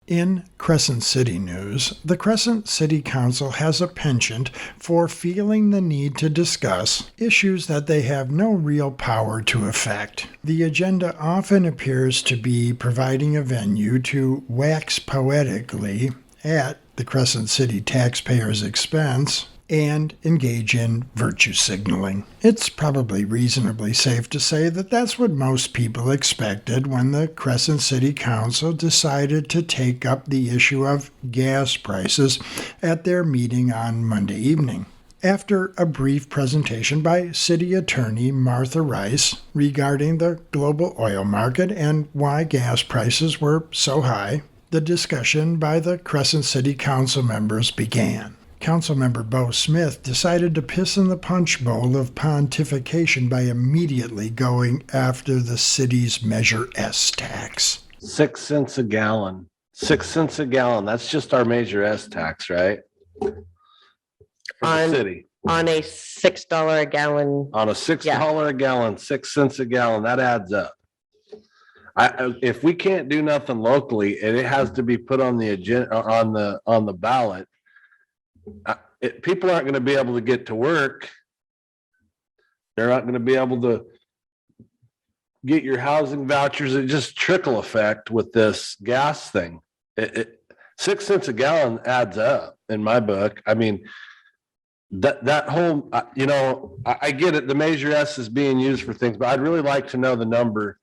In Crescent City news, the Crescent City Council has a penchant for feeling the need to discuss issues that they have no real power to affect. The agenda often appears to be providing a venue to wax poetically at the Crescent City taxpayers' expense and engage in virtue signaling. It's probably reasonably safe to say that that's what most people expected when the Crescent City Council decided to take up the issue of gas prices at their meeting on Monday evening. After a brief presentation by City Attorney Martha Rice regarding the global oil market and why gas prices were so high, the discussion by the Crescent City Council members began. Councilmember Bo Smith decided to piss in the punch bowl of pontification by immediately going after the city's Measure S tax. 6 cents a gallon. 6 cents a gallon. That's just our Measure S tax, right? For the city. On a $6 a gallon. On a $6 a gallon, 6 cents a gallon. That adds up. If we can't do nothing locally and it has to be put on the agenda, on the ballot, people aren't going to be able to get to work. They're not going to be able to get your housing vouchers. It just trickle effect with this gas thing. 6 cents a gallon adds up in my book. I mean, that whole, I get it. The Measure S is being used for things, but I'd really like to know the number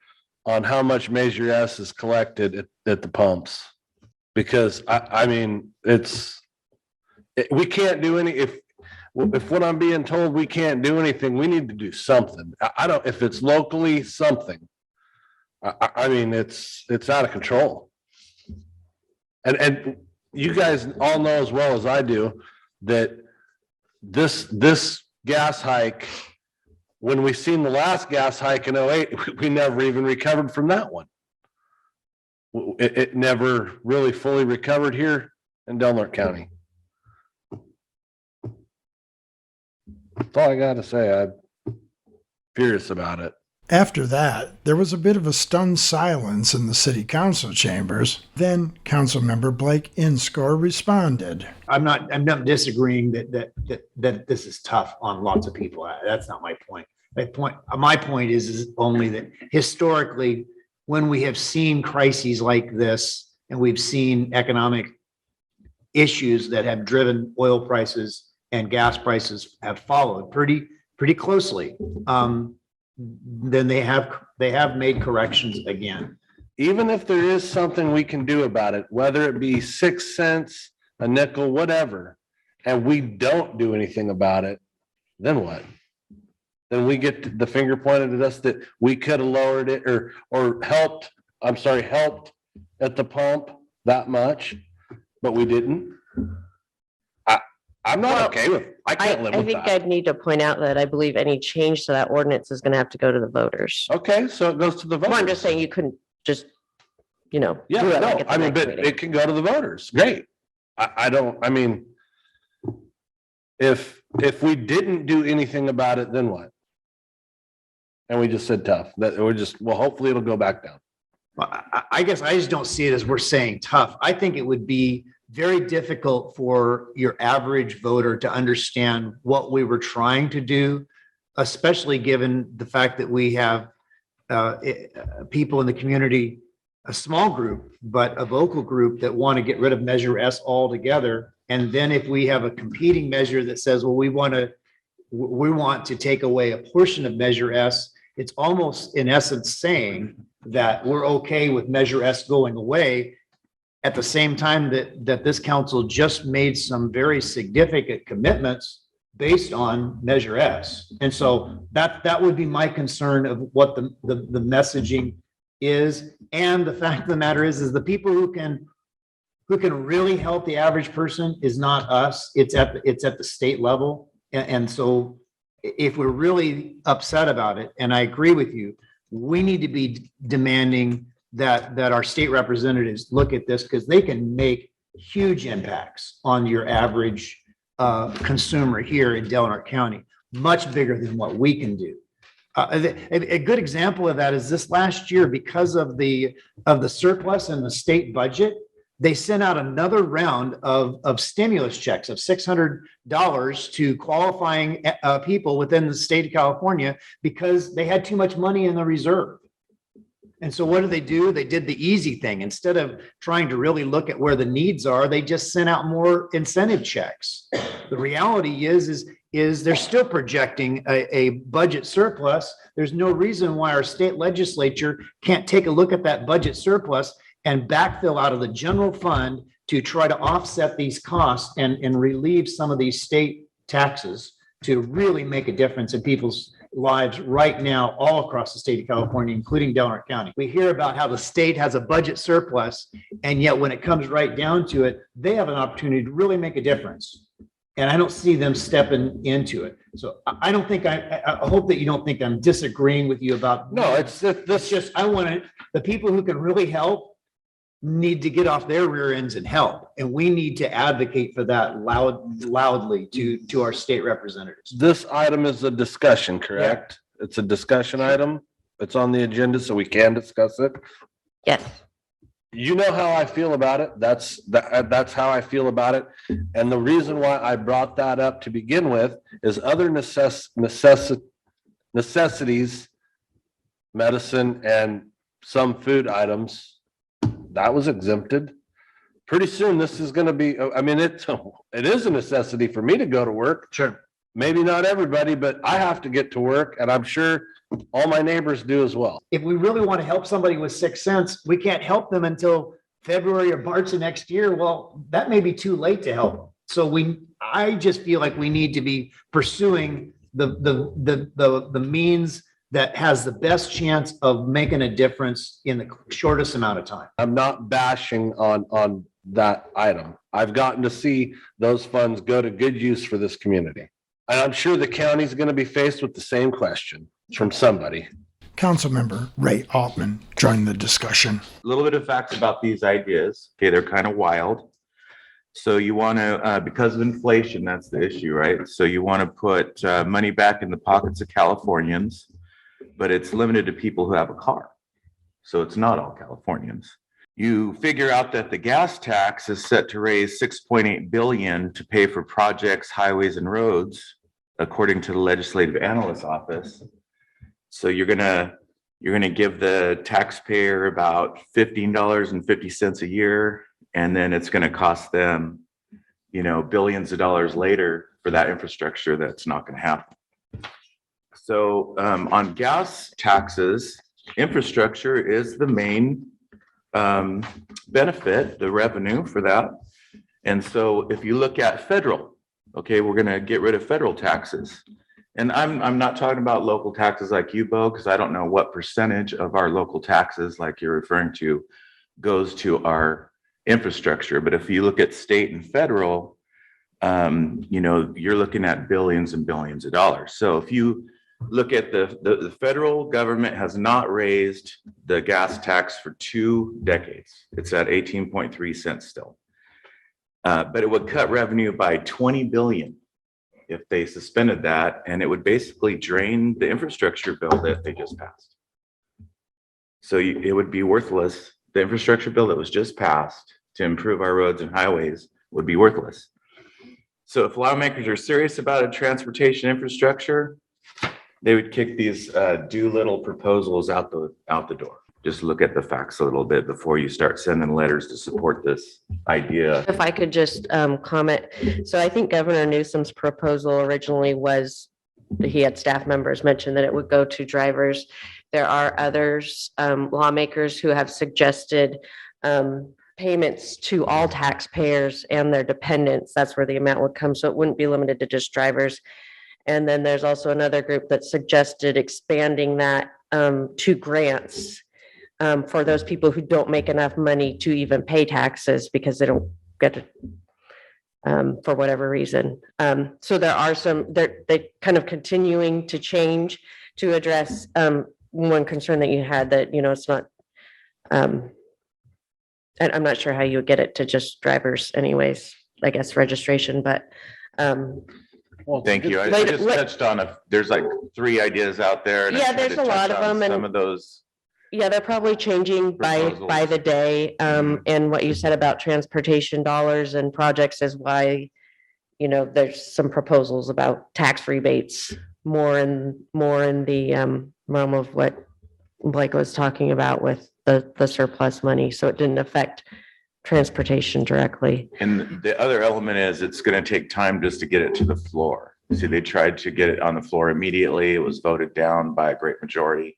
on how much Measure S is collected at the pumps, because I mean, we can't do any, if what I'm being told, we can't do anything, we need to do something. I don't, if it's locally something, I mean, it's out of control. And you guys all know as well as I do that this gas hike, when we seen the last gas hike in 2008, we never even recovered from that one. It never really fully recovered here in Delaware County. That's all I got to say. I'm furious about it. After that, there was a bit of a stunned silence in the city council chambers. Then Councilmember Blake Inscore responded. I'm not disagreeing that this is tough on lots of people. That's not my point. My point is only that historically, when we have seen crises like this, and we've seen economic issues that have driven oil prices and gas prices have followed pretty closely, then they have made corrections again. Even if there is something we can do about it, whether it be 6 cents, a nickel, whatever, and we don't do anything about it, then what? Then we get the finger pointed at us that we could have lowered it or helped at the pump that much, but we didn't. I'm not okay with it. I can't live with that. I think I'd need to point out that I believe any change to that ordinance is going to have to go to the voters. Okay, so it goes to the voters. Well, I'm just saying you couldn't just, Yeah, do it no, like at the I mean, next but meeting. it can go to the voters. Great. I mean, if we didn't do anything about it, then what? And we just said tough. That we're just, well, hopefully it'll go back down. I guess I just don't see it as we're saying tough. I think it would be very difficult for your average voter to understand what we were trying to do, especially given the fact that we have people in the community, a small group, but a vocal group that want to get rid of Measure S altogether. And then if we have a competing measure that says, well, we want to take away a portion of Measure S, it's almost in essence saying that we're okay with Measure S going away, at the same time that this council just made some very significant commitments based on Measure S. And so that would be my concern of what the messaging is. And the fact of the matter is the people who can really help the average person is not us. It's at the state level. And so if we're really upset about it, and I agree with you, we need to be demanding that our state representatives look at this, because they can make huge impacts on your average consumer here in Delaware County, much bigger than what we can do. A good example of that is this last year, because of the surplus in the state budget, they sent out another round of stimulus checks of $600 to qualifying people within the state of California because they had too much money in the reserve. And so what did they do? They did the easy thing. Instead of trying to really look at where the needs are, they just sent out more incentive checks. The reality is they're still projecting a budget surplus. There's no reason why our state legislature can't take a look at that budget surplus and backfill out of the general fund to try to offset these costs and relieve some of these state taxes to really make a difference in people's lives right now, all across the state of California, including Delaware County. We hear about how the state has a budget surplus, and yet when it comes right down to it, they have an opportunity to really make a difference. And I don't see them stepping into it. So I don't think I hope that you don't think I'm disagreeing with you about. No, it's just, I want the people who can really help need to get off their rear ends and help. And we need to advocate for that loudly to our state representatives. This item is a discussion, correct? It's a discussion item. It's on the agenda, so we can discuss it. Yes. You know how I feel about it. That's how I feel about it. And the reason why I brought that up to begin with is other necessities, medicine, and some food items that was exempted. Pretty soon, this is going to be, I mean, it is a necessity for me to go to work. Sure. Maybe not everybody, but I have to get to work, and I'm sure all my neighbors do as well. If we really want to help somebody with 6 cents, we can't help them until February or March of next year. Well, that may be too late to help them. So I just feel like we need to be pursuing the means that has the best chance of making a difference in the shortest amount of time. I'm not bashing on that item. I've gotten to see those funds go to good use for this community. And I'm sure the county's going to be faced with the same question from somebody. Councilmember Ray Altman joined the discussion. A little bit of facts about these ideas. Okay, they're kind of wild. So you want to, because of inflation, that's the issue, right? So you want to put money back in the pockets of Californians, but it's limited to people who have a car. So it's not all Californians. You figure out that the gas tax is set to raise $6.8 billion to pay for projects, highways, and roads, according to the Legislative Analyst's Office. So you're gonna give the taxpayer about $15.50 a year, and then it's gonna cost them, billions of dollars later for that infrastructure. That's not gonna happen. So on gas taxes, infrastructure is the main benefit, the revenue for that. And so if you look at federal, okay, we're going to get rid of federal taxes. And I'm not talking about local taxes like you, Bo, because I don't know what percentage of our local taxes, like you're referring to, goes to our infrastructure. But if you look at state and federal, you're looking at billions and billions of dollars. So if you look at the federal government has not raised the gas tax for 2 decades. It's at 18.3 cents still. But it would cut revenue by 20 billion if they suspended that, and it would basically drain the infrastructure bill that they just passed. So it would be worthless. The infrastructure bill that was just passed to improve our roads and highways would be worthless. So if lawmakers are serious about a transportation infrastructure, they would kick these do-little proposals out the door. Just look at the facts a little bit before you start sending letters to support this idea. If I could just comment. So I think Governor Newsom's proposal originally was, he had staff members mention that it would go to drivers. There are others, lawmakers who have suggested payments to all taxpayers and their dependents. That's where the amount would come. So it wouldn't be limited to just drivers. And then there's also another group that suggested expanding that to grants for those people who don't make enough money to even pay taxes because they don't get it for whatever reason. So there are they kind of continuing to change to address one concern that you had that, it's not, and I'm not sure how you would get it to just drivers anyways, I guess registration, but Well, Thank you. I just touched on there's like 3 ideas out there. And I Yeah, tried there's to a lot touch of on them, Some and- of those Yeah, they're probably changing by Proposals. the day. And what you said about transportation dollars and projects is why, there's some proposals about tax rebates more in the realm of what Blake was talking about with the surplus money. So it didn't affect transportation directly. And the other element is it's going to take time just to get it to the floor. See, they tried to get it on the floor immediately. It was voted down by a great majority.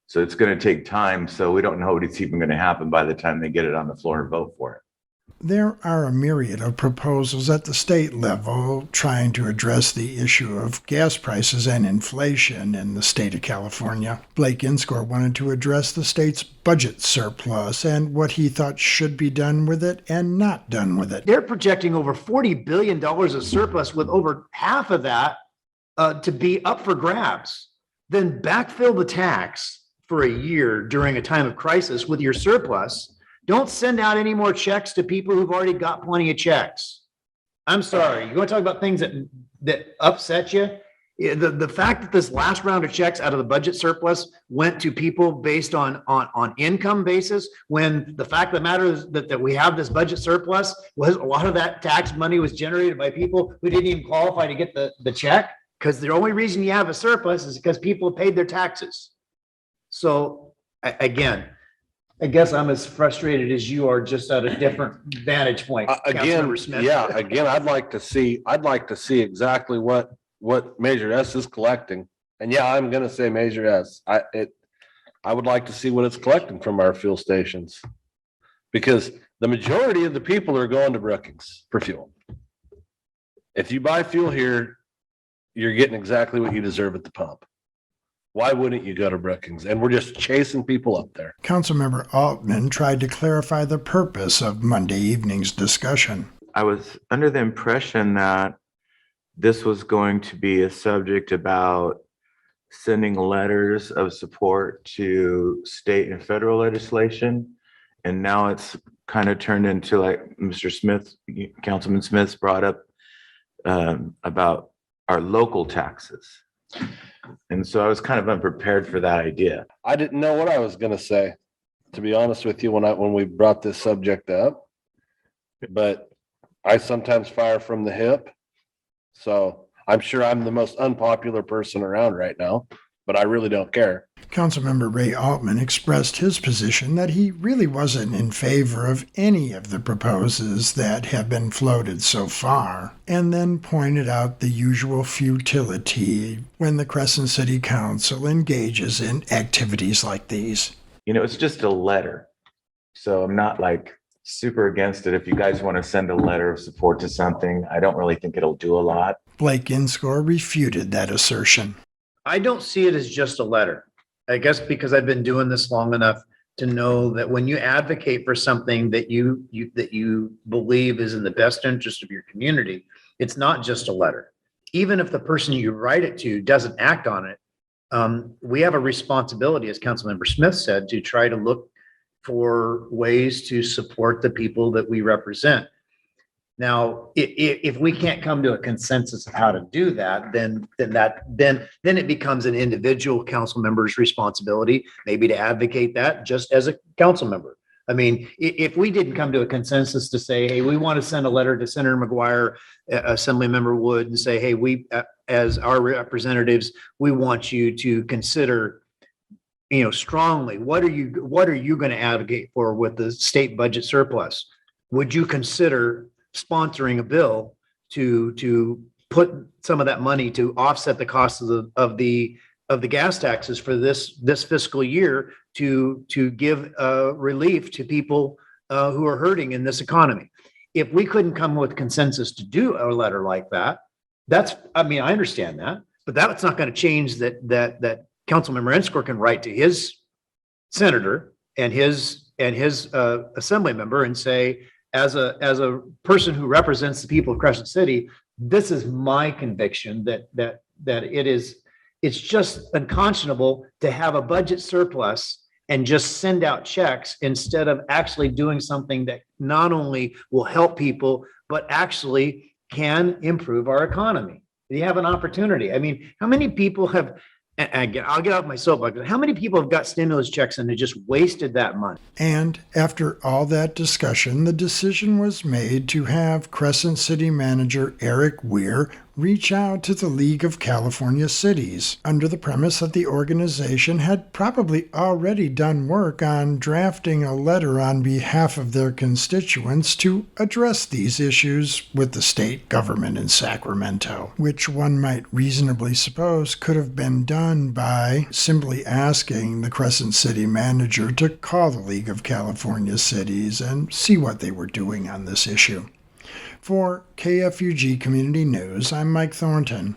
So it's going to take time. So we don't know what it's even going to happen by the time they get it on the floor and vote for it. There are a myriad of proposals at the state level trying to address the issue of gas prices and inflation in the state of California. Blake Inscore wanted to address the state's budget surplus and what he thought should be done with it and not done with it. They're projecting over $40 billion of surplus, with over half of that to be up for grabs. Then backfill the tax for a year during a time of crisis with your surplus. Don't send out any more checks to people who've already got plenty of checks. I'm sorry. You want to talk about things that upset you? The fact that this last round of checks out of the budget surplus went to people based on income basis, when the fact of the matter is that we have this budget surplus, was a lot of that tax money was generated by people who didn't even qualify to get the check, because the only reason you have a surplus is because people paid their taxes. So again, I guess I'm as frustrated as you are, just at a different vantage point. Again, Councilmember Smith. yeah, again, I'd like to see exactly what Measure S is collecting. And yeah, I'm gonna say Measure S. I would like to see what it's collecting from our fuel stations. Because the majority of the people are going to Brookings for fuel. If you buy fuel here, you're getting exactly what you deserve at the pump. Why wouldn't you go to Brookings? And we're just chasing people up there. Councilmember Altman tried to clarify the purpose of Monday evening's discussion. I was under the impression that this was going to be a subject about sending letters of support to state and federal legislation. And now it's kind of turned into, like Mr. Smith, Councilman Smith's brought up about our local taxes. And so I was kind of unprepared for that idea. I didn't know what I was gonna say, to be honest with you, when we brought this subject up. But I sometimes fire from the hip. So I'm sure I'm the most unpopular person around right now, but I really don't care. Councilmember Ray Altman expressed his position that he really wasn't in favor of any of the proposals that have been floated so far, and then pointed out the usual futility when the Crescent City Council engages in activities like these. It's just a letter. So I'm not like super against it. If you guys want to send a letter of support to something, I don't really think it'll do a lot. Blake Inscore refuted that assertion. I don't see it as just a letter. I guess because I've been doing this long enough to know that when you advocate for something that you believe is in the best interest of your community, it's not just a letter. Even if the person you write it to doesn't act on it, we have a responsibility, as Councilmember Smith said, to try to look for ways to support the people that we represent. Now, if we can't come to a consensus of how to do that, then it becomes an individual council member's responsibility, maybe to advocate that just as a council member. I mean, if we didn't come to a consensus to say, hey, we want to send a letter to Senator McGuire, Assemblymember Wood, and say, hey, we, as our representatives, we want you to consider, strongly, what are you going to advocate for with the state budget surplus? Would you consider sponsoring a bill to put some of that money to offset the cost of the gas taxes for this fiscal year to give relief to people who are hurting in this economy? If we couldn't come with consensus to do a letter like that, I understand that, but that's not going to change that Councilmember Inscore can write to his senator and his assembly member and say, as a person who represents the people of Crescent City, this is my conviction that it's just unconscionable to have a budget surplus and just send out checks instead of actually doing something that not only will help people, but actually can improve our economy. You have an opportunity. I mean, how many people have And again, I'll get off my soapbox. How many people have got stimulus checks and they just wasted that money? And after all that discussion, the decision was made to have Crescent City manager Eric Weir reach out to the League of California Cities under the premise that the organization had probably already done work on drafting a letter on behalf of their constituents to address these issues with the state government in Sacramento, which one might reasonably suppose could have been done by simply asking the Crescent City manager to call the League of California Cities and see what they were doing on this issue. For KFUG Community News, I'm Mike Thornton.